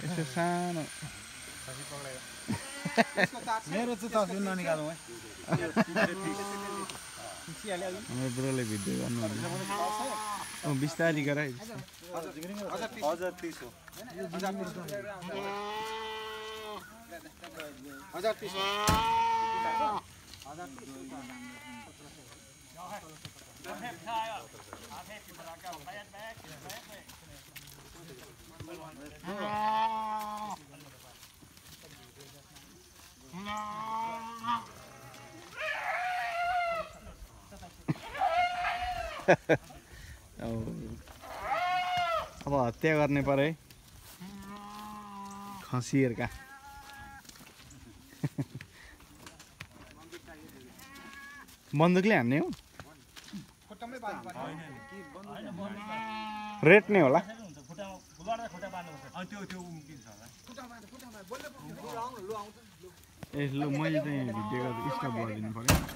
यसो सानो मेरो चाहिँ तस्बिर ननिकालौँ है हाम्रो ब्रोले भिडियो गर्नु बिस्तारी गर है अब हत्या गर्ने पर्यो है खसीहरूका बन्दुकले हान्ने हो रेट नै होला ए ल मैले चाहिँ भिडियो गर्दा स्टप गरिदिनु पर्यो